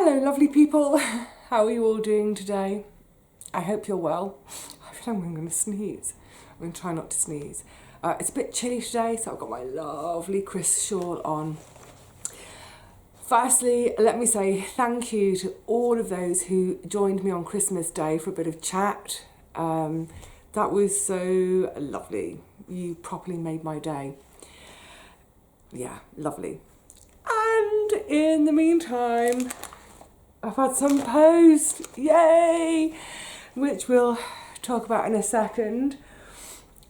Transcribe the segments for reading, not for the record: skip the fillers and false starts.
Hello lovely people, how are you all doing today? I hope you're well. I feel like I'm going to sneeze. I'm going to try not to sneeze. It's a bit chilly today, so I've got my lovely Chris shawl on. Firstly, let me say thank you to all of those who joined me on Christmas Day for a bit of chat. That was so lovely. You properly made my day. Yeah, lovely. And in the meantime, I've had some post, yay, which we'll talk about in a second.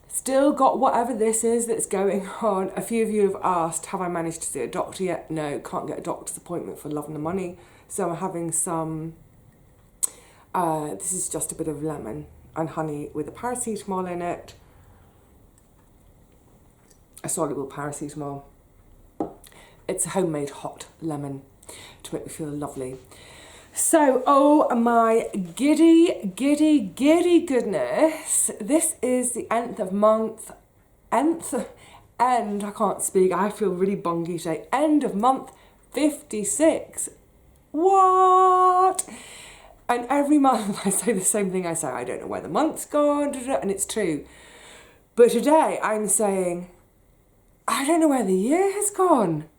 Still got whatever this is that's going on. A few of you have asked, have I managed to see a doctor yet? No, can't get a doctor's appointment for love and the money. So I'm having some, this is just a bit of lemon and honey with a paracetamol in it. A soluble paracetamol. It's a homemade hot lemon to make me feel lovely. So, oh my giddy goodness. This is the nth of month, I can't speak, I feel really bongy today. End of month 56. What? And every month I say the same thing. I say, I don't know where the month's gone, and it's true. But today I'm saying, I don't know where the year has gone.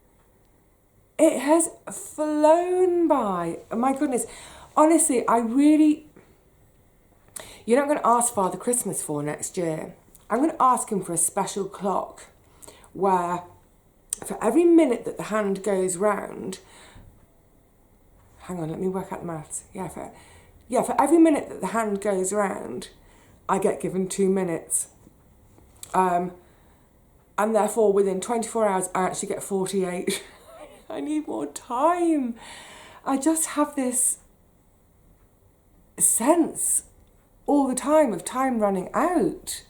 It has flown by. Oh my goodness. Honestly, you're not going to ask Father Christmas for next year. I'm going to ask him for a special clock where for every minute that the hand goes round, hang on, let me work out the maths. For every minute that the hand goes round, I get given 2 minutes. And therefore within 24 hours, I actually get 48. I need more time. I just have this sense all the time of time running out.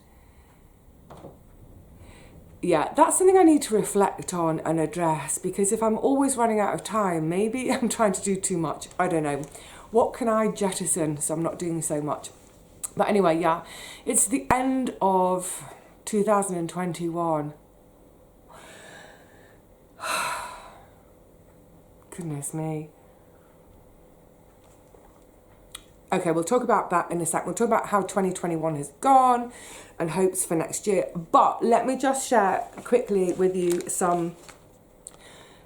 Yeah, that's something I need to reflect on and address, because if I'm always running out of time, maybe I'm trying to do too much. I don't know. What can I jettison so I'm not doing so much? But anyway, yeah, it's the end of 2021. Goodness me. Okay, we'll talk about that in a sec. We'll talk about how 2021 has gone and hopes for next year. But let me just share quickly with you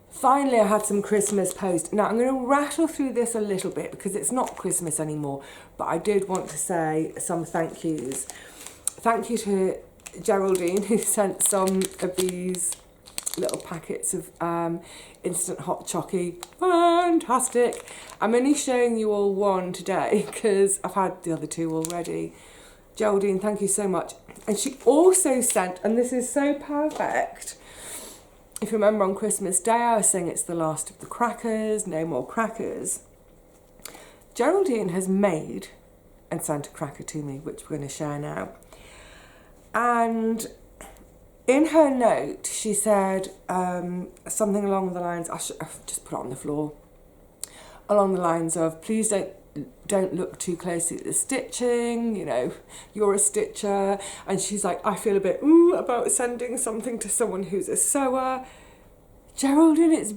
finally I had some Christmas post. Now I'm going to rattle through this a little bit because it's not Christmas anymore, but I did want to say some thank yous. Thank you to Geraldine, who sent some of these little packets of instant hot chocky. Fantastic. I'm only showing you all one today because I've had the other two already. Geraldine, thank you so much. And she also sent, and this is so perfect, if you remember on Christmas Day I was saying it's the last of the crackers, no more crackers. Geraldine has made and sent a cracker to me, which we're going to share now. And in her note, she said something along the lines, I've just put it on the floor, along the lines of, please don't look too closely at the stitching, you know, you're a stitcher. And she's like, I feel a bit about sending something to someone who's a sewer. Geraldine, it's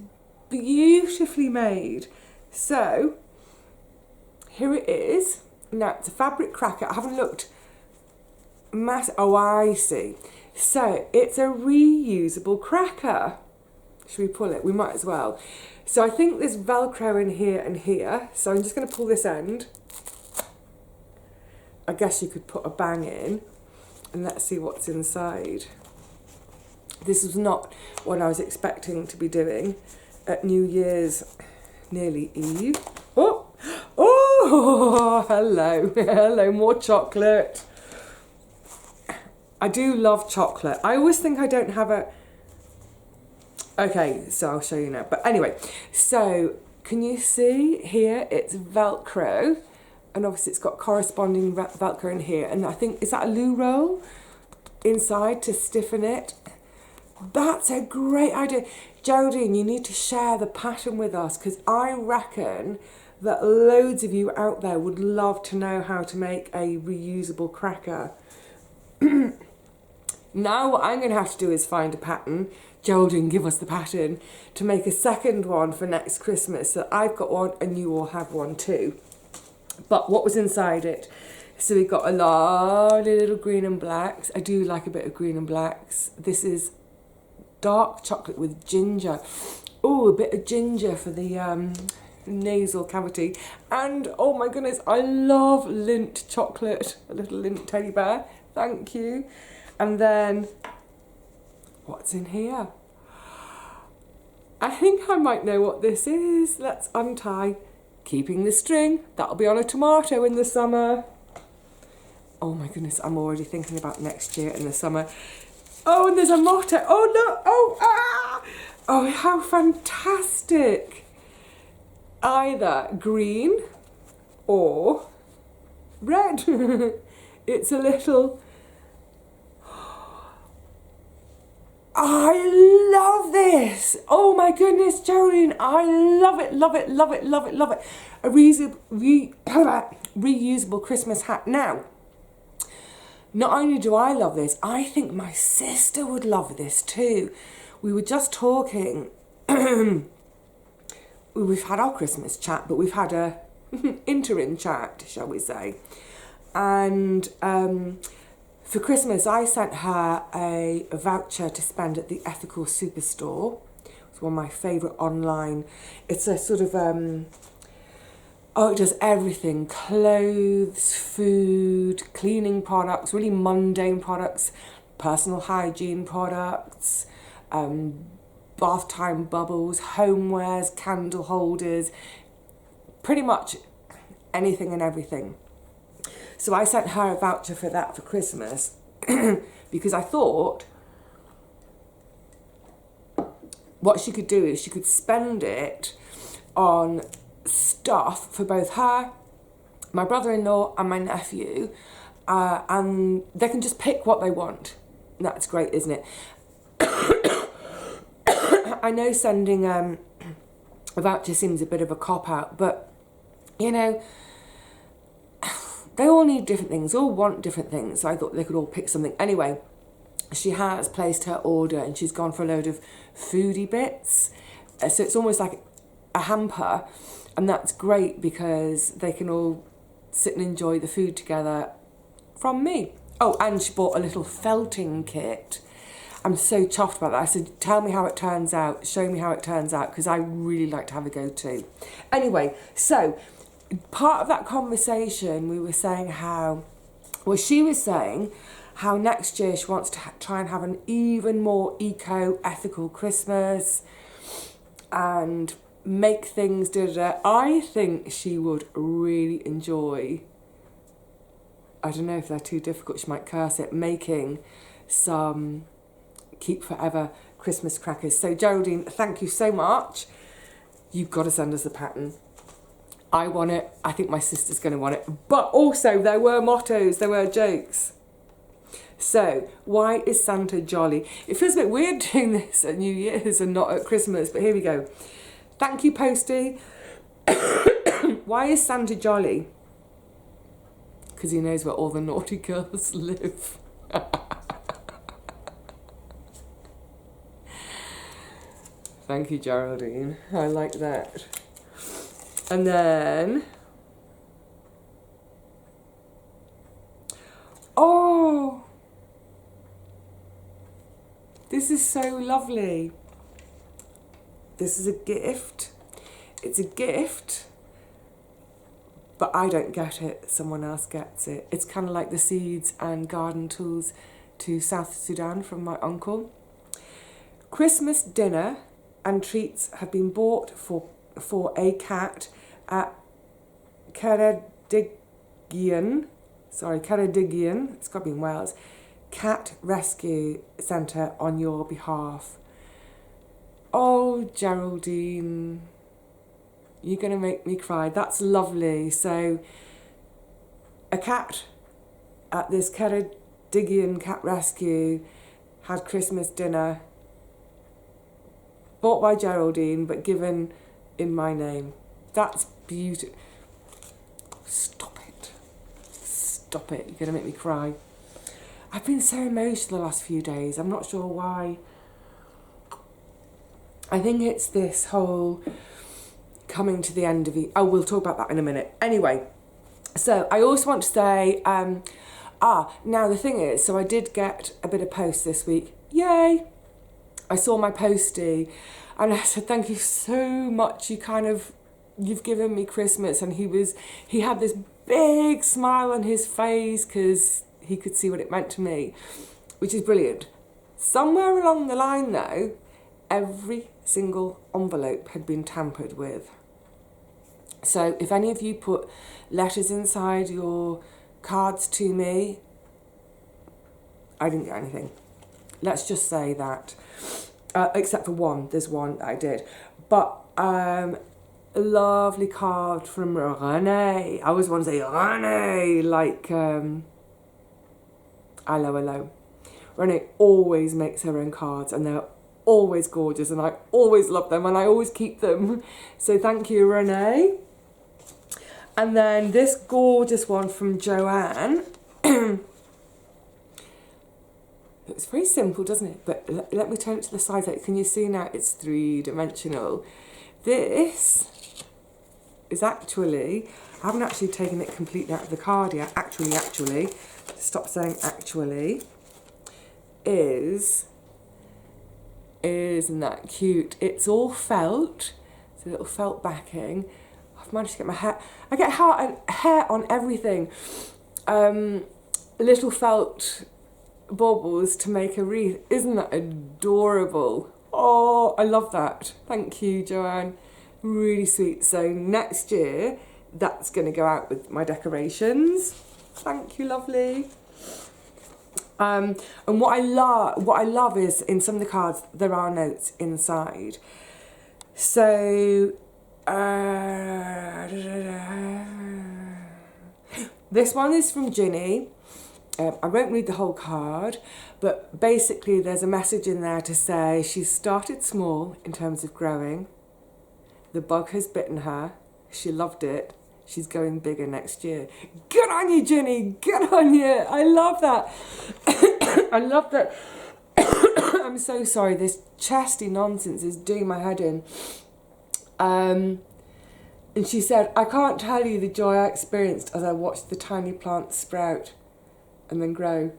beautifully made. So, here it is. Now, it's a fabric cracker. I haven't looked oh, I see. So it's a reusable cracker. Should we pull it? We might as well. So I think there's Velcro in here and here. So I'm just going to pull this end. I guess you could put a bang in. And let's see what's inside. This was not what I was expecting to be doing at New Year's nearly Eve. Oh, hello. Hello, more chocolate. I do love chocolate. I always think I don't have a... Okay, so I'll show you now. But anyway, so can you see here? It's Velcro. And obviously it's got corresponding Velcro in here. And I think, is that a loo roll inside to stiffen it? That's a great idea. Geraldine, you need to share the pattern with us, because I reckon that loads of you out there would love to know how to make a reusable cracker. Now what I'm going to have to do is find a pattern. Geraldine, give us the pattern to make a second one for next Christmas. So I've got one and you all have one too. But what was inside it? So we got a lovely little green and blacks. I do like a bit of green and blacks. This is dark chocolate with ginger. Oh, a bit of ginger for the nasal cavity. And oh my goodness, I love Lindt chocolate. A little Lindt teddy bear. Thank you. And then, what's in here? I think I might know what this is. Let's untie. Keeping the string. That'll be on a tomato in the summer. Oh my goodness, I'm already thinking about next year in the summer. Oh, and there's a motto. Oh no, oh, ah! Oh, how fantastic. Either green or red. It's a little... I love this. Oh my goodness, Geraldine, I love it, love it, love it, love it, love it. A reusable Christmas hat. Now, not only do I love this, I think my sister would love this too. We were just talking, we've had our Christmas chat, but we've had a interim chat, shall we say. And for Christmas, I sent her a voucher to spend at the Ethical Superstore. It's one of my favourite online. It's a sort of, oh, it does everything. Clothes, food, cleaning products, really mundane products, personal hygiene products, bath time bubbles, homewares, candle holders, pretty much anything and everything. So I sent her a voucher for that for Christmas because I thought what she could do is she could spend it on stuff for both her, my brother-in-law and my nephew, and they can just pick what they want. That's great, isn't it? I know sending a voucher seems a bit of a cop-out, but, you know, they all need different things, all want different things, so I thought they could all pick something. Anyway, she has placed her order and she's gone for a load of foodie bits. So it's almost like a hamper, and that's great because they can all sit and enjoy the food together from me. Oh, and she bought a little felting kit. I'm so chuffed about that. I said, tell me how it turns out, show me how it turns out, because I really like to have a go too. Anyway, so part of that conversation, we were saying how, well, she was saying how next year she wants to try and have an even more eco-ethical Christmas and make things da-da-da. I think she would really enjoy, I don't know if they're too difficult, she might curse it, making some Keep Forever Christmas crackers. So Geraldine, thank you so much. You've got to send us the pattern. I want it. I think my sister's going to want it. But also, there were mottos, there were jokes. So, why is Santa jolly? It feels a bit weird doing this at New Year's and not at Christmas, but here we go. Thank you, Posty. Why is Santa jolly? Because he knows where all the naughty girls live. Thank you, Geraldine. I like that. And then, oh, this is so lovely. This is a gift. It's a gift, but I don't get it. Someone else gets it. It's kind of like the seeds and garden tools to South Sudan from my uncle. Christmas dinner and treats have been bought for a cat at Ceredigion, it's got to be in Wales, Cat Rescue Centre on your behalf. Oh, Geraldine, you're going to make me cry. That's lovely. So, a cat at this Ceredigion Cat Rescue had Christmas dinner, bought by Geraldine, but given in my name. That's beautiful. Stop it. Stop it. You're going to make me cry. I've been so emotional the last few days. I'm not sure why. I think it's this whole coming to the end of it. Oh, we'll talk about that in a minute. Anyway, so I also want to say, now the thing is, so I did get a bit of post this week. Yay! I saw my postie and I said, thank you so much. You've given me Christmas. And he had this big smile on his face because he could see what it meant to me, which is brilliant. Somewhere along the line though, every single envelope had been tampered with. So if any of you put letters inside your cards to me, I didn't get anything. Let's just say that. Except for one. There's one that I did. But a lovely card from Renee. I always want to say Renee, like hello. Renee always makes her own cards and they're always gorgeous and I always love them and I always keep them. So thank you, Renee. And then this gorgeous one from Joanne. It's very simple, doesn't it? But let me turn it to the side. Can you see now? It's 3-dimensional. This is actually, I haven't actually taken it completely out of the card yet. Actually, stop saying actually, isn't that cute? It's all felt. It's a little felt backing. I've managed to get my hair. I get hair on everything. Little felt baubles to make a wreath. Isn't that adorable? Oh, I love that. Thank you, Joanne. Really sweet. So next year, that's going to go out with my decorations. Thank you, lovely. And what I love is in some of the cards there are notes inside. So this one is from Ginny. I won't read the whole card, but basically there's a message in there to say she's started small in terms of growing. The bug has bitten her. She loved it. She's going bigger next year. Good on you, Ginny. Good on you. I love that. I love that. I'm so sorry. This chesty nonsense is doing my head in. And she said, I can't tell you the joy I experienced as I watched the tiny plants sprout and then grow.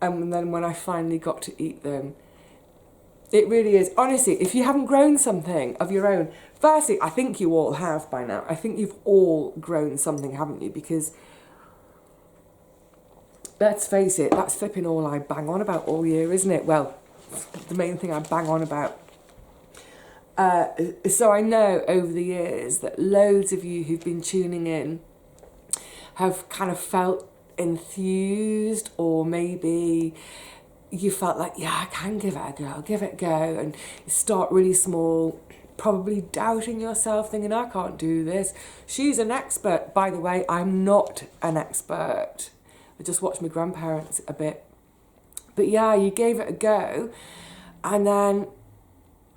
And then when I finally got to eat them, it really is. Honestly, if you haven't grown something of your own, firstly, I think you all have by now. I think you've all grown something, haven't you? Because let's face it, that's flipping all I bang on about all year, isn't it? Well, the main thing I bang on about. So I know over the years that loads of you who've been tuning in have kind of felt enthused, or maybe you felt like, yeah, I can give it a go, I'll give it a go, and you start really small, probably doubting yourself, thinking, I can't do this. She's an expert. By the way, I'm not an expert. I just watched my grandparents a bit. But yeah, you gave it a go, and then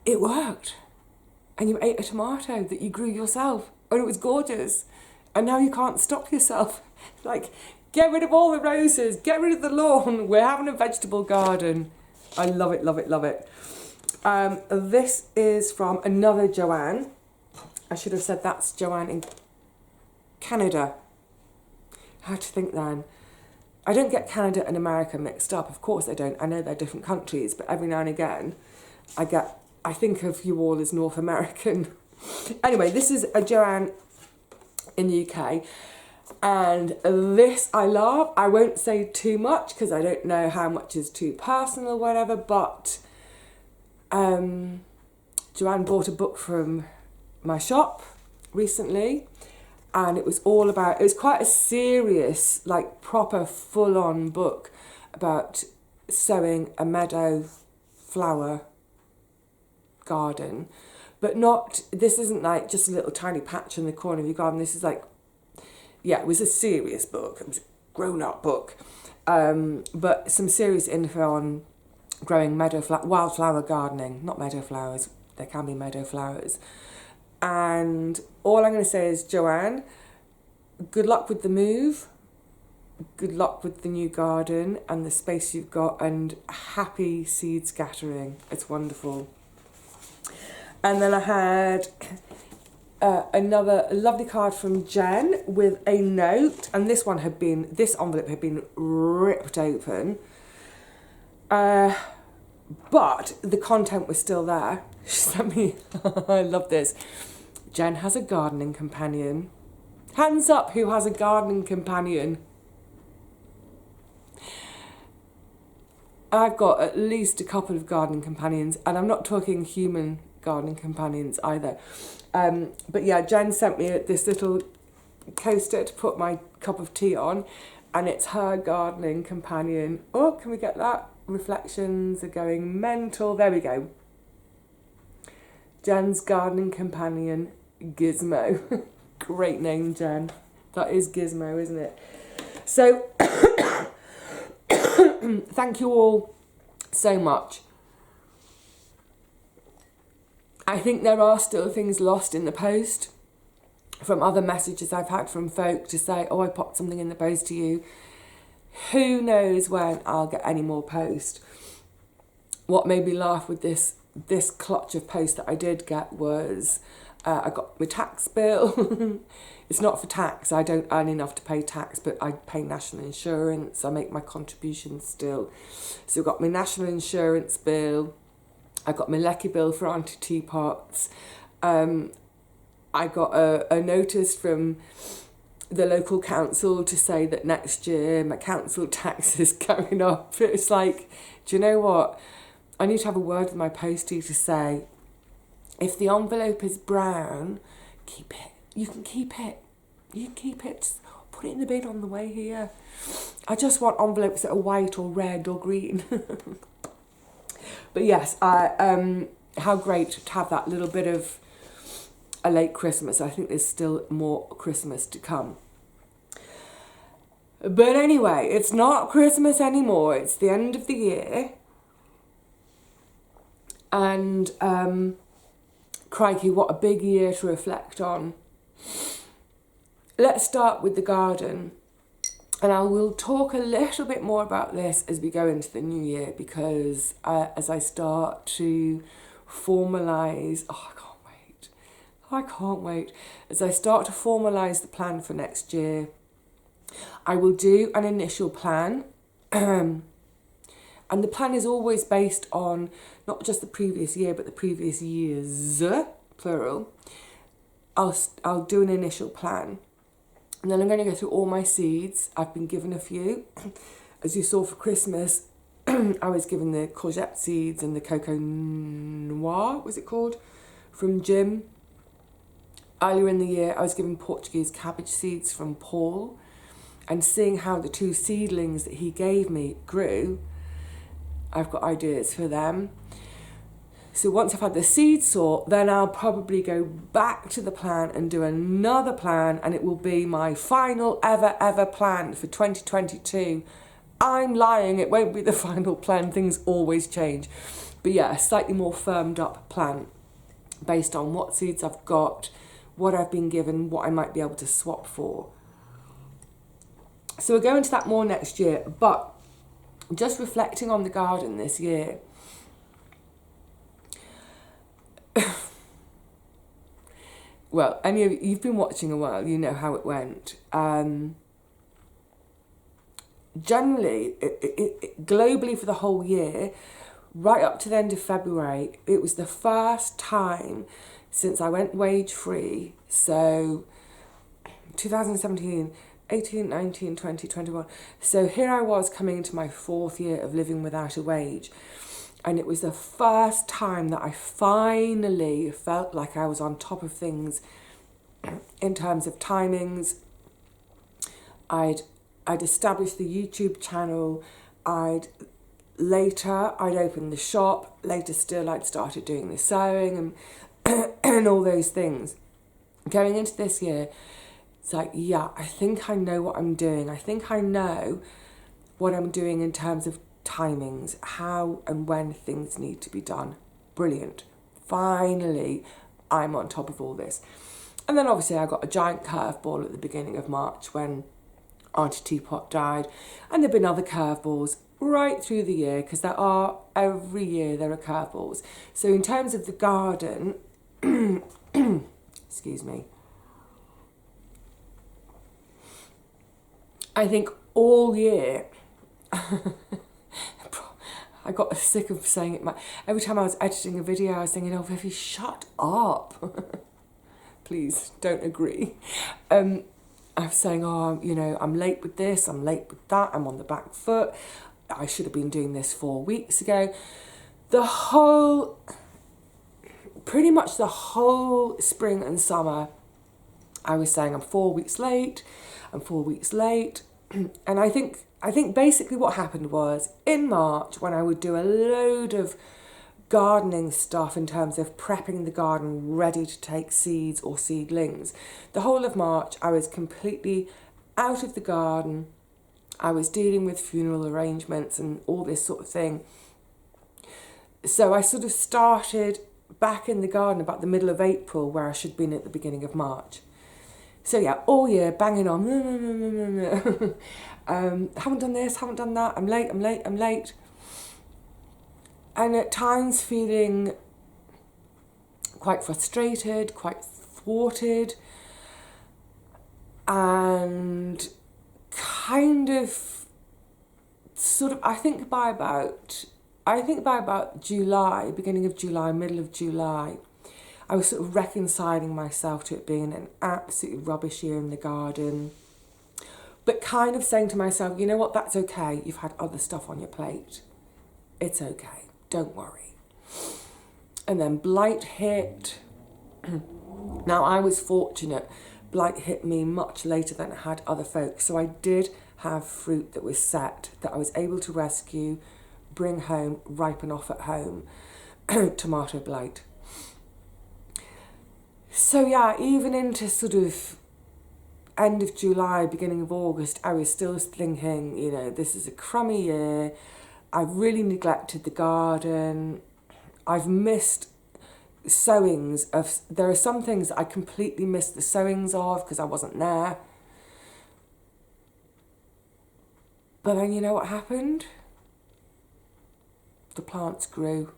it worked. And you ate a tomato that you grew yourself, and it was gorgeous. And now you can't stop yourself. Like, get rid of all the roses, get rid of the lawn, we're having a vegetable garden. I love it, love it, love it. This is from another Joanne. I should have said that's Joanne in Canada. I had to think then. I don't get Canada and America mixed up. Of course I don't. I know they're different countries, but every now and again I think of you all as North American. Anyway, this is a Joanne in the UK. And this I love. I won't say too much because I don't know how much is too personal or whatever, but Joanne bought a book from my shop recently, and it was quite a serious, like proper full-on book about sowing a meadow flower garden, but this isn't like just a little tiny patch in the corner of your garden. This is like, yeah, it was a serious book. It was a grown-up book, but some serious info on growing wildflower gardening, not meadow flowers. There can be meadow flowers. And all I'm going to say is, Joanne, good luck with the move. good luck with the new garden and the space you've got, and happy seed scattering. It's wonderful. And then I had another lovely card from Jen with a note, and this envelope had been ripped open, but the content was still there. She sent me, I love this. Jen has a gardening companion. Hands up who has a gardening companion. I've got at least a couple of gardening companions, and I'm not talking human gardening companions either. But yeah, Jen sent me this little coaster to put my cup of tea on, and it's her gardening companion. Oh, can we get that? Reflections are going mental. There we go. Jen's gardening companion, Gizmo. Great name, Jen. That is Gizmo, isn't it? So, thank you all so much. I think there are still things lost in the post from other messages I've had from folk to say, oh, I popped something in the post to you. Who knows when I'll get any more post. What made me laugh with this clutch of post that I did get was I got my tax bill. It's not for tax. I don't earn enough to pay tax, but I pay national insurance. I make my contributions still. So I got my national insurance bill. I got my lecky bill for Auntie Teapots. I got a notice from the local council to say that next year my council tax is going up. It's like, do you know what? I need to have a word with my postie to say, if the envelope is brown, keep it. You can keep it. You can keep it. Just put it in the bin on the way here. I just want envelopes that are white or red or green. But yes, how great to have that little bit of a late Christmas. I think there's still more Christmas to come. But anyway, it's not Christmas anymore. It's the end of the year. And crikey, what a big year to reflect on. Let's start with the garden. And I will talk a little bit more about this as we go into the new year, because as I start to formalise, I can't wait. As I start to formalise the plan for next year, I will do an initial plan. And the plan is always based on not just the previous year, but the previous years, plural. I'll do an initial plan. And then I'm going to go through all my seeds. I've been given a few. As you saw for Christmas, I was given the courgette seeds and the cocoa noir, was it called, from Jim. Earlier in the year, I was given Portuguese cabbage seeds from Paul. And seeing how the two seedlings that he gave me grew, I've got ideas for them. So once I've had the seed sort, then I'll probably go back to the plan and do another plan, and it will be my final ever plan for 2022. I'm lying, it won't be the final plan, things always change. But yeah, a slightly more firmed up plan based on what seeds I've got, what I've been given, what I might be able to swap for. So we'll go into that more next year, but just reflecting on the garden this year, well, any of you've been watching a while, you know how it went. Generally, globally for the whole year, right up to the end of February, it was the first time since I went wage free. So 2017, 18, 19, 20, 21. So here I was coming into my 4th year of living without a wage. And it was the first time that I finally felt like I was on top of things in terms of timings. I'd established the YouTube channel. I'd opened the shop. Later still, I'd started doing the sewing and all those things. Going into this year, it's like, yeah, I think I know what I'm doing. I think I know what I'm doing in terms of timings, how and when things need to be done. Brilliant. Finally, I'm on top of all this. And then obviously I got a giant curveball at the beginning of March when Auntie Teapot died, and there've been other curveballs right through the year, because every year there are curveballs. So in terms of the garden, excuse me, I think all year, I got sick of saying it. Every time I was editing a video, I was thinking, oh, Vivi, shut up. Please don't agree. I was saying, oh, you know, I'm late with this, I'm late with that, I'm on the back foot. I should have been doing this 4 weeks ago. Pretty much the whole spring and summer, I was saying I'm 4 weeks late, I'm 4 weeks late. And I think basically what happened was, in March, when I would do a load of gardening stuff in terms of prepping the garden ready to take seeds or seedlings, the whole of March I was completely out of the garden. I was dealing with funeral arrangements and all this sort of thing. So I sort of started back in the garden about the middle of April, where I should have been at the beginning of March. So yeah, all year banging on. Haven't done this, haven't done that, I'm late. And at times feeling quite frustrated, quite thwarted, and kind of sort of, I think by about July, beginning of July, middle of July, I was sort of reconciling myself to it being an absolutely rubbish year in the garden, but kind of saying to myself, you know what, that's okay, you've had other stuff on your plate. It's okay, don't worry. And then blight hit. Now, I was fortunate. Blight hit me much later than it had other folks. So I did have fruit that was set that I was able to rescue, bring home, ripen off at home. Tomato blight. So yeah, even into sort of end of July, beginning of August, I was still thinking, you know, this is a crummy year. I've really neglected the garden. I've missed sowings of, there are some things that I completely missed the sowings of because I wasn't there. But then you know what happened? The plants grew.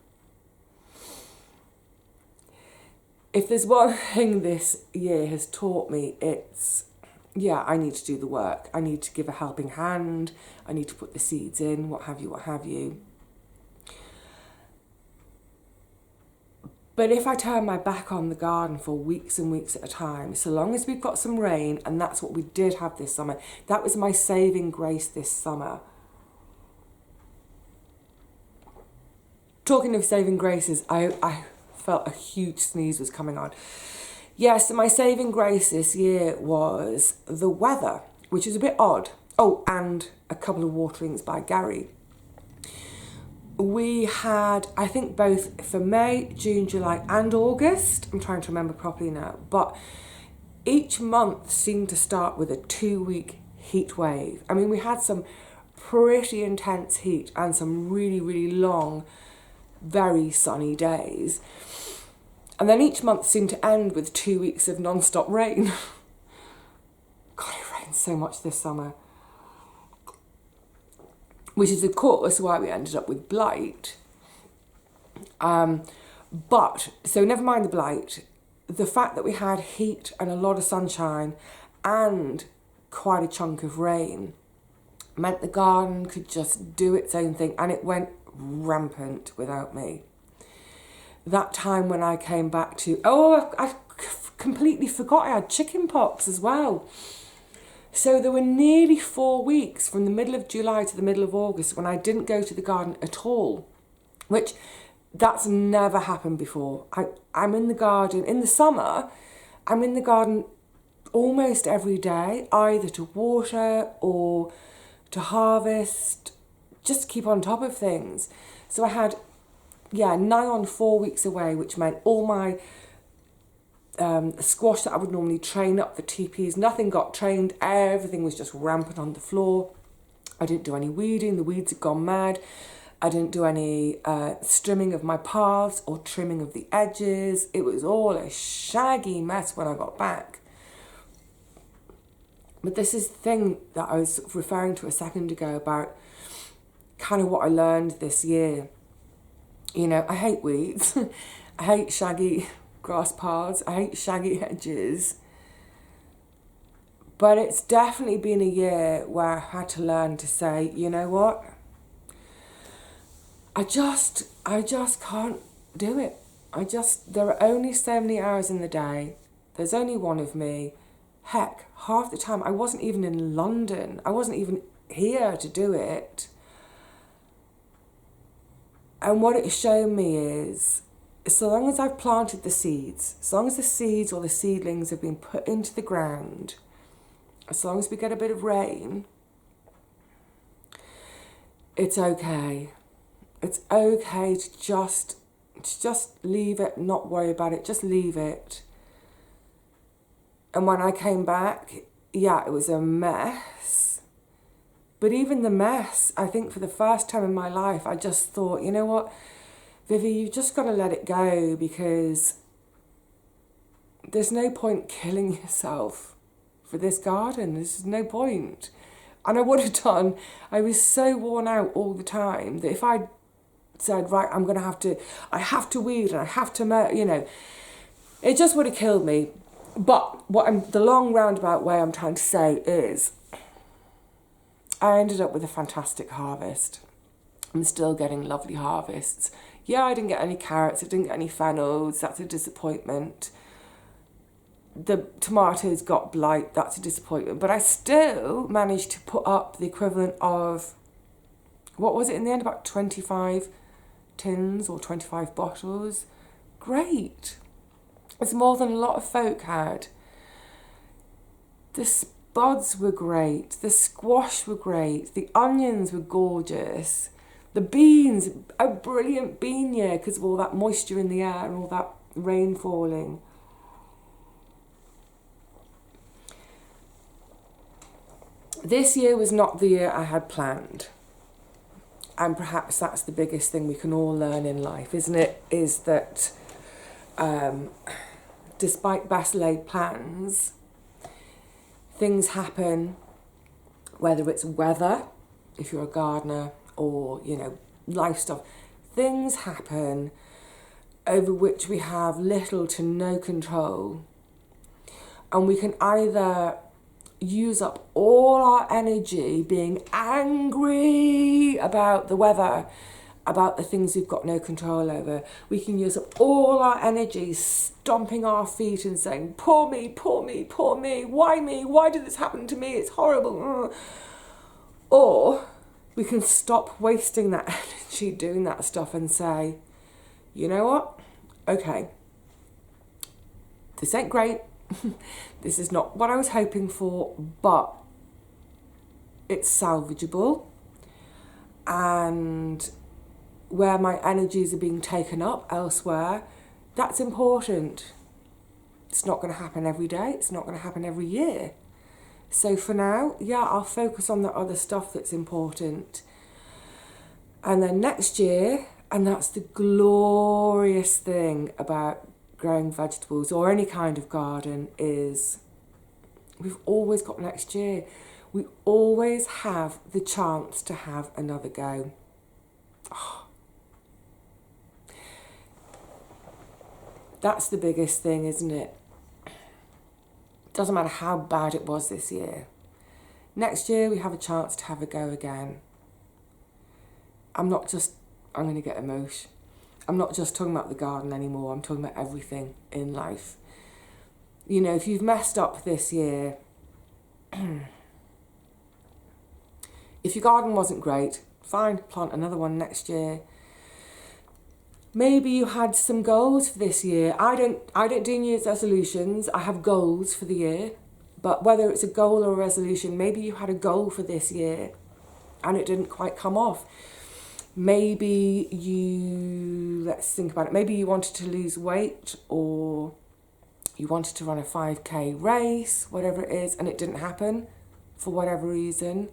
If there's one thing this year has taught me, it's, yeah, I need to do the work. I need to give a helping hand. I need to put the seeds in, what have you. But if I turn my back on the garden for weeks and weeks at a time, so long as we've got some rain, and that's what we did have this summer, that was my saving grace this summer. Talking of saving graces, I felt a huge sneeze was coming on. Yes, so my saving grace this year was the weather, which is a bit odd. Oh, and a couple of waterings by Gary. We had, I think, both for May, June, July and August, I'm trying to remember properly now, but each month seemed to start with a 2-week heat wave. I mean, we had some pretty intense heat and some really, really long, very sunny days. And then each month seemed to end with 2 weeks of non-stop rain. God, it rained so much this summer. Which is, of course, why we ended up with blight. But, so never mind the blight, the fact that we had heat and a lot of sunshine and quite a chunk of rain meant the garden could just do its own thing, and it went rampant without me. That time when I came back to, I completely forgot I had chicken pox as well. So there were nearly 4 weeks from the middle of July to the middle of August when I didn't go to the garden at all, which that's never happened before. I'm in the garden, in the summer, I'm in the garden almost every day, either to water or to harvest, just to keep on top of things. So I had, nigh on 4 weeks away, which meant all my squash that I would normally train up for TPs, nothing got trained, everything was just rampant on the floor. I didn't do any weeding, the weeds had gone mad. I didn't do any strimming of my paths or trimming of the edges. It was all a shaggy mess when I got back. But this is the thing that I was referring to a second ago about kind of what I learned this year. You know, I hate weeds. I hate shaggy grass paths. I hate shaggy hedges. But it's definitely been a year where I had to learn to say, you know what? I just can't do it. There are only so many hours in the day. There's only one of me. Heck, half the time I wasn't even in London. I wasn't even here to do it. And what it's shown me is, so long as I've planted the seeds, so long as the seeds or the seedlings have been put into the ground, as long as we get a bit of rain, it's okay. It's okay to just leave it, not worry about it, just leave it. And when I came back, yeah, it was a mess. But even the mess, I think for the first time in my life, I just thought, you know what, Vivi, you've just got to let it go, because there's no point killing yourself for this garden. There's no point. And I would have done. I was so worn out all the time that if I said, right, I have to weed and I have to, you know, it just would have killed me. But the long roundabout way I'm trying to say is, I ended up with a fantastic harvest. I'm still getting lovely harvests. Yeah, I didn't get any carrots, I didn't get any fennels, that's a disappointment. The tomatoes got blight, that's a disappointment. But I still managed to put up the equivalent of, what was it in the end, about 25 tins or 25 bottles. Great. It's more than a lot of folk had. The spuds were great, the squash were great, the onions were gorgeous, the beans, a brilliant bean year because of all that moisture in the air and all that rain falling. This year was not the year I had planned. And perhaps that's the biggest thing we can all learn in life, isn't it? Is that despite best laid plans, things happen, whether it's weather, if you're a gardener, or, you know, life stuff. Things happen over which we have little to no control. And we can either use up all our energy being angry about the weather, about the things we've got no control over. We can use up all our energy stomping our feet and saying, poor me, poor me, poor me, why did this happen to me, it's horrible. Or we can stop wasting that energy doing that stuff and say, you know what, okay, this ain't great. This is not what I was hoping for, but it's salvageable. And where my energies are being taken up elsewhere, that's important. It's not going to happen every day. It's not going to happen every year. So for now, yeah, I'll focus on the other stuff that's important. And then next year, and that's the glorious thing about growing vegetables or any kind of garden, is we've always got next year. We always have the chance to have another go. Oh. That's the biggest thing, isn't it? Doesn't matter how bad it was this year. Next year we have a chance to have a go again. I'm going to get emotional. I'm not just talking about the garden anymore, I'm talking about everything in life. You know, if you've messed up this year, if your garden wasn't great, fine, plant another one next year. Maybe you had some goals for this year. I don't do New Year's resolutions. I have goals for the year. But whether it's a goal or a resolution, maybe you had a goal for this year and it didn't quite come off. Maybe let's think about it. Maybe you wanted to lose weight, or you wanted to run a 5k race, whatever it is, and it didn't happen for whatever reason.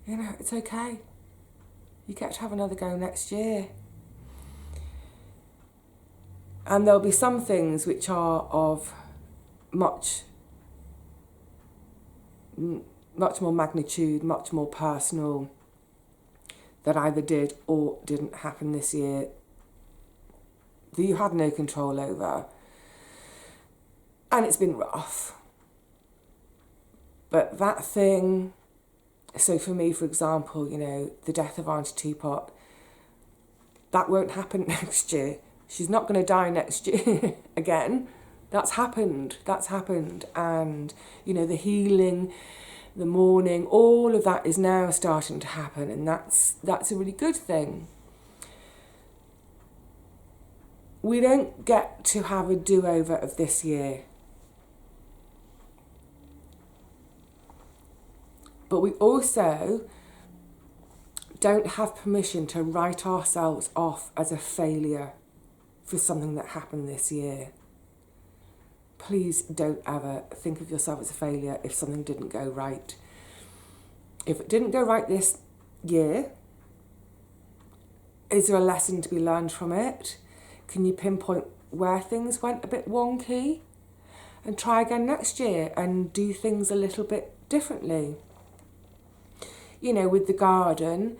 You know, it's okay. You get to have another go next year. And there'll be some things which are of much much more magnitude, much more personal, that either did or didn't happen this year, that you had no control over. And it's been rough. But that thing, so for me, for example, you know, the death of Auntie Teapot, that won't happen next year. She's not going to die next year again. That's happened. And, you know, the healing, the mourning, all of that is now starting to happen. And that's a really good thing. We don't get to have a do-over of this year. But we also don't have permission to write ourselves off as a failure for something that happened this year. Please don't ever think of yourself as a failure if something didn't go right. If it didn't go right this year, is there a lesson to be learned from it? Can you pinpoint where things went a bit wonky? And try again next year and do things a little bit differently. You know, with the garden,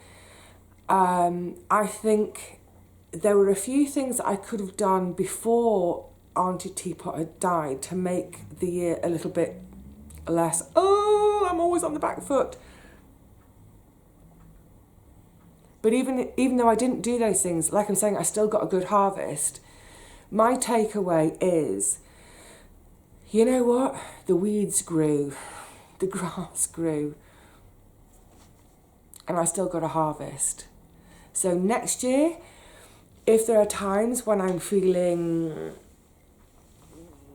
I think there were a few things that I could have done before Auntie Teapot had died to make the year a little bit less, oh, I'm always on the back foot. But even though I didn't do those things, like I'm saying, I still got a good harvest. My takeaway is, you know what? The weeds grew, the grass grew, and I still got a harvest. So next year, if there are times when I'm feeling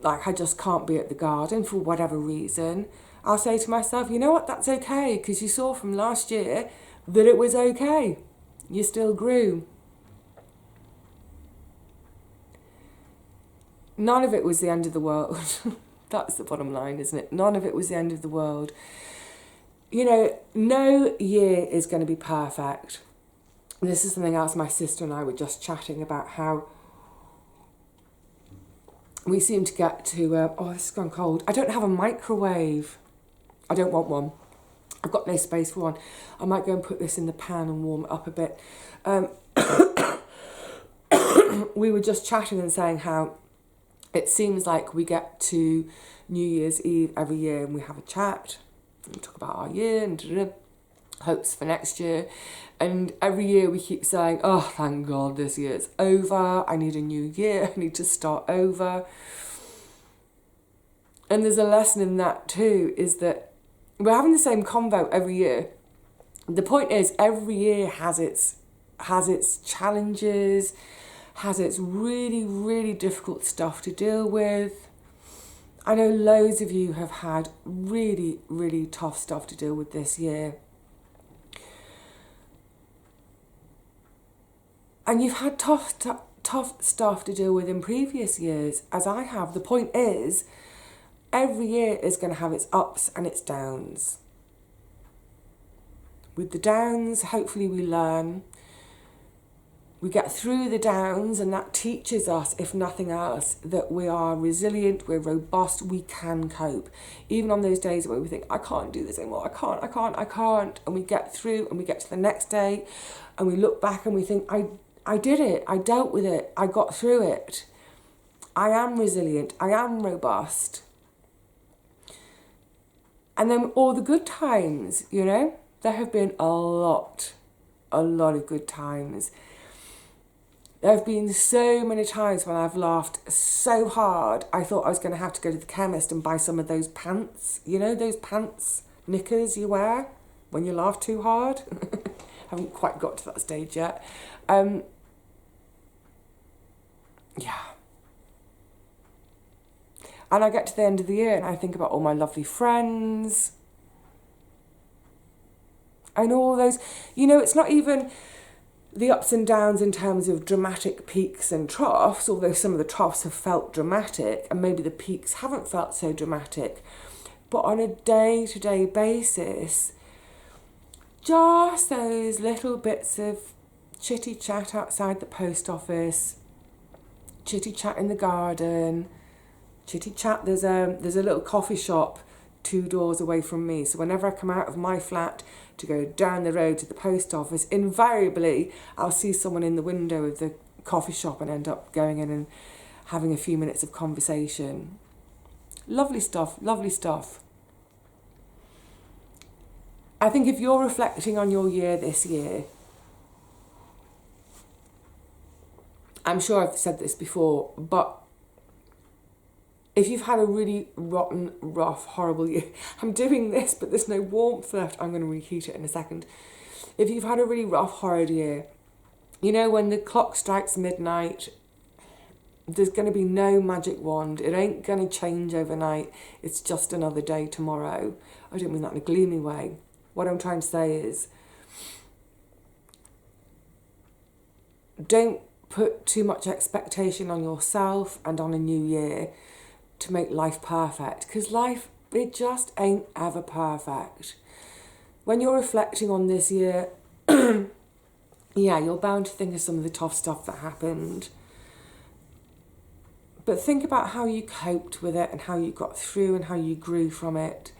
like I just can't be at the garden for whatever reason, I'll say to myself, you know what, that's okay, because you saw from last year that it was okay. You still grew. None of it was the end of the world. That's the bottom line, isn't it? None of it was the end of the world. You know, no year is going to be perfect. This is something else my sister and I were just chatting about, how we seem to get to, oh, this has gone cold. I don't have a microwave. I don't want one. I've got no space for one. I might go and put this in the pan and warm it up a bit. We were just chatting and saying how it seems like we get to New Year's Eve every year and we have a chat and talk about our year and hopes for next year. And every year we keep saying, oh, thank God this year's over. I need a new year. I need to start over. And there's a lesson in that too, is that we're having the same convo every year. The point is, every year has its challenges, has its really, really difficult stuff to deal with. I know loads of you have had really, really tough stuff to deal with this year. And you've had tough stuff to deal with in previous years, as I have. The point is, every year is going to have its ups and its downs. With the downs, hopefully we learn. We get through the downs, and that teaches us, if nothing else, that we are resilient, we're robust, we can cope. Even on those days where we think, I can't do this anymore, I can't. And we get through and we get to the next day and we look back and we think, I did it, I dealt with it, I got through it. I am resilient, I am robust. And then all the good times, you know, there have been a lot of good times. There have been so many times when I've laughed so hard, I thought I was going to have to go to the chemist and buy some of those pants. You know, those pants, knickers you wear when you laugh too hard? Haven't quite got to that stage yet. Yeah. And I get to the end of the year and I think about all my lovely friends and all those, you know, it's not even the ups and downs in terms of dramatic peaks and troughs, although some of the troughs have felt dramatic and maybe the peaks haven't felt so dramatic. But on a day-to-day basis, just those little bits of chitty chat outside the post office, chitty chat in the garden, chitty chat, there's a little coffee shop 2 doors away from me. So whenever I come out of my flat to go down the road to the post office, invariably I'll see someone in the window of the coffee shop and end up going in and having a few minutes of conversation. Lovely stuff, lovely stuff. I think if you're reflecting on your year this year, I'm sure I've said this before, but if you've had a really rotten, rough, horrible year, I'm doing this, but there's no warmth left. I'm going to reheat it in a second. If you've had a really rough, horrid year, you know, when the clock strikes midnight, there's going to be no magic wand. It ain't going to change overnight. It's just another day tomorrow. I don't mean that in a gloomy way. What I'm trying to say is, don't put too much expectation on yourself and on a new year to make life perfect, because life, it just ain't ever perfect. When you're reflecting on this year, yeah, you're bound to think of some of the tough stuff that happened, but think about how you coped with it and how you got through and how you grew from it,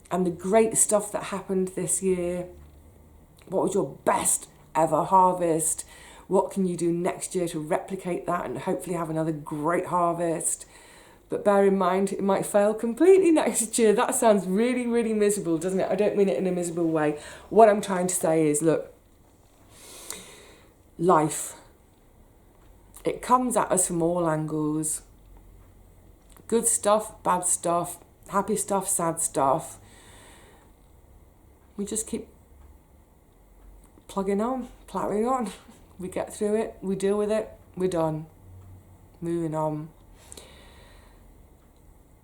and the great stuff that happened this year. What was your best ever harvest? What can you do next year to replicate that and hopefully have another great harvest? But bear in mind, it might fail completely next year. That sounds really, really miserable, doesn't it? I don't mean it in a miserable way. What I'm trying to say is, look, life, it comes at us from all angles. Good stuff, bad stuff, happy stuff, sad stuff. We just keep plugging on, ploughing on. We get through it, we deal with it, we're done. Moving on.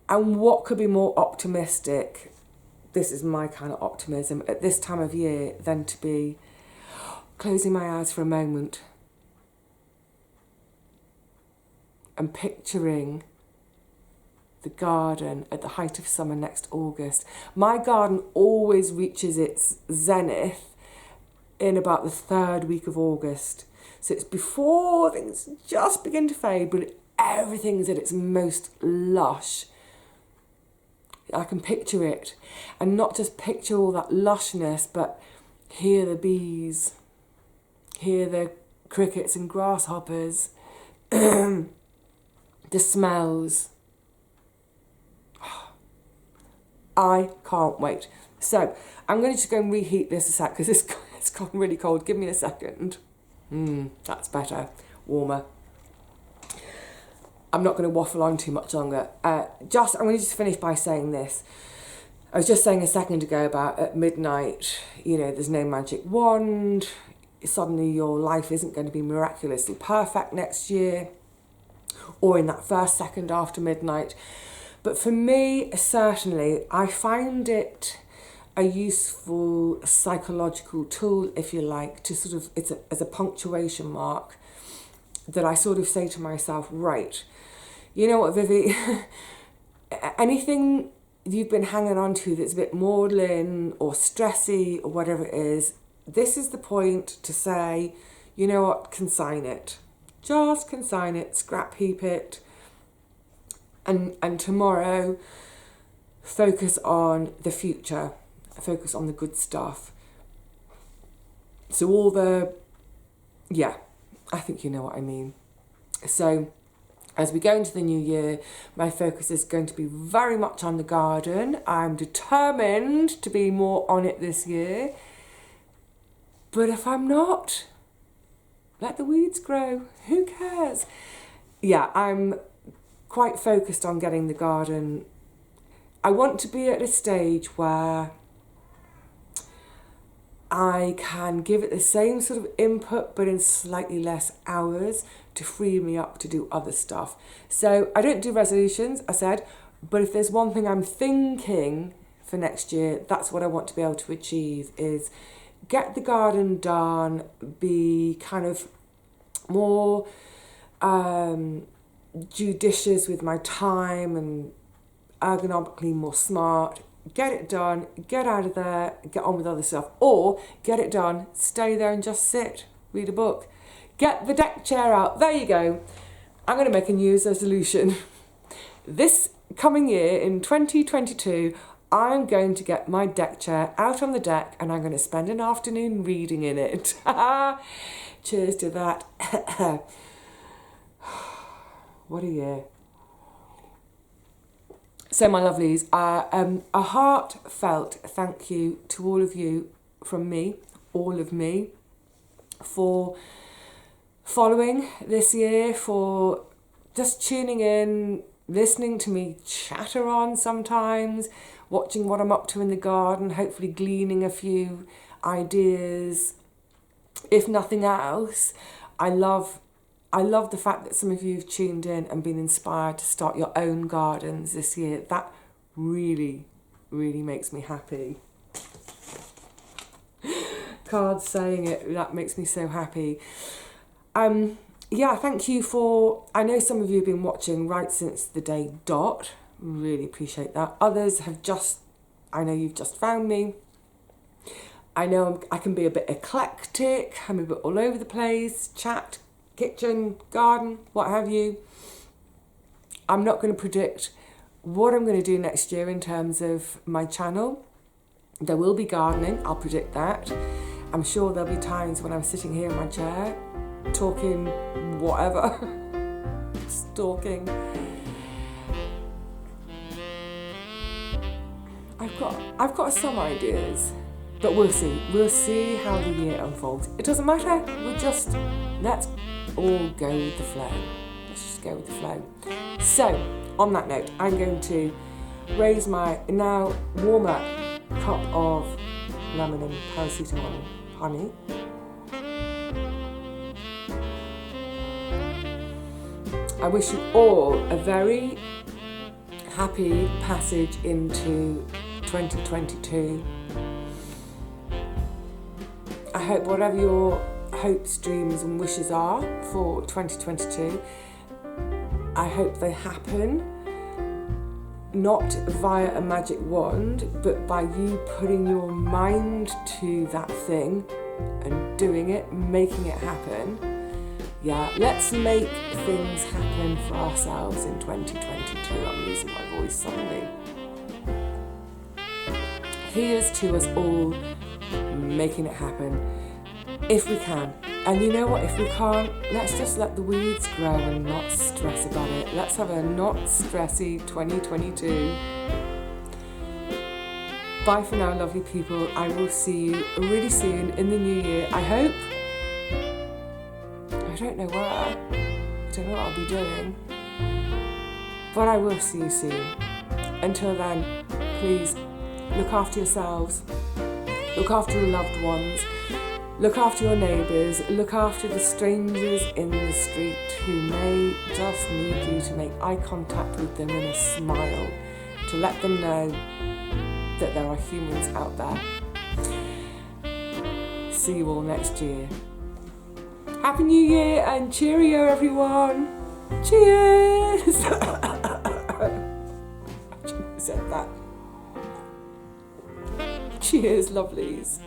And what could be more optimistic, this is my kind of optimism, at this time of year, than to be closing my eyes for a moment and picturing the garden at the height of summer next August. My garden always reaches its zenith in about the 3rd week of August. So it's before things just begin to fade, but everything's at its most lush. I can picture it, and not just picture all that lushness, but hear the bees, hear the crickets and grasshoppers, the smells. I can't wait. So I'm going to just go and reheat this a sec, because it's gotten really cold. Give me a second. That's better. Warmer. I'm not going to waffle on too much longer. I'm going to just finish by saying this. I was just saying a second ago about at midnight, you know, there's no magic wand. Suddenly your life isn't going to be miraculously perfect next year or in that first second after midnight. But for me, certainly, I find it a useful psychological tool, if you like, to sort of, as a punctuation mark, that I sort of say to myself, right, you know what, Vivi, anything you've been hanging on to that's a bit maudlin or stressy or whatever it is, this is the point to say, you know what, consign it. Just consign it, scrap heap it, and tomorrow focus on the future, focus on the good stuff. So all the, yeah, I think you know what I mean. So as we go into the new year, my focus is going to be very much on the garden. I'm determined to be more on it this year. But if I'm not, let the weeds grow. Who cares? Yeah, I'm quite focused on getting the garden. I want to be at a stage where I can give it the same sort of input but in slightly less hours to free me up to do other stuff. So I don't do resolutions, I said, but if there's one thing I'm thinking for next year, that's what I want to be able to achieve, is get the garden done, be kind of more judicious with my time and ergonomically more smart. Get it done, get out of there, get on with other stuff. Or get it done, stay there and just sit, read a book. Get the deck chair out. There you go. I'm going to make a New Year's resolution. This coming year, in 2022, I'm going to get my deck chair out on the deck and I'm going to spend an afternoon reading in it. Cheers to that. What a year. So my lovelies, a heartfelt thank you to all of you from me, all of me, for following this year, for just tuning in, listening to me chatter on sometimes, watching what I'm up to in the garden, hopefully gleaning a few ideas. If nothing else, I love the fact that some of you have tuned in and been inspired to start your own gardens this year. That really, really makes me happy. Cards saying it, that makes me so happy. Yeah, thank you for, I know some of you have been watching right since the day dot. Really appreciate that. Others have I know you've just found me. I know I can be a bit eclectic. I'm a bit all over the place. Chat, kitchen, garden, what have you. I'm not going to predict what I'm going to do next year in terms of my channel. There will be gardening, I'll predict that. I'm sure there'll be times when I'm sitting here in my chair, talking whatever, just talking. I've got some ideas, but we'll see. We'll see how the year unfolds. It doesn't matter. Let's all go with the flow. Let's just go with the flow. So, on that note, I'm going to raise my now warm up cup of lemon and paracetamol honey. I wish you all a very happy passage into 2022. I hope whatever your hopes, dreams and wishes are for 2022, I hope they happen, not via a magic wand, but by you putting your mind to that thing and doing it, making it happen. Yeah, let's make things happen for ourselves in 2022. I'm losing my voice suddenly. Here's to us all making it happen, if we can. And you know what, if we can't, let's just let the weeds grow and not stress about it. Let's have a not stressy 2022. Bye for now, lovely people. I will see you really soon in the new year, I hope. I don't know where. I don't know what I'll be doing. But I will see you soon. Until then, please look after yourselves. Look after your loved ones. Look after your neighbours. Look after the strangers in the street who may just need you to make eye contact with them and a smile to let them know that there are humans out there. See you all next year. Happy New Year and cheerio, everyone. Cheers. I shouldn't have said that. Cheers, lovelies.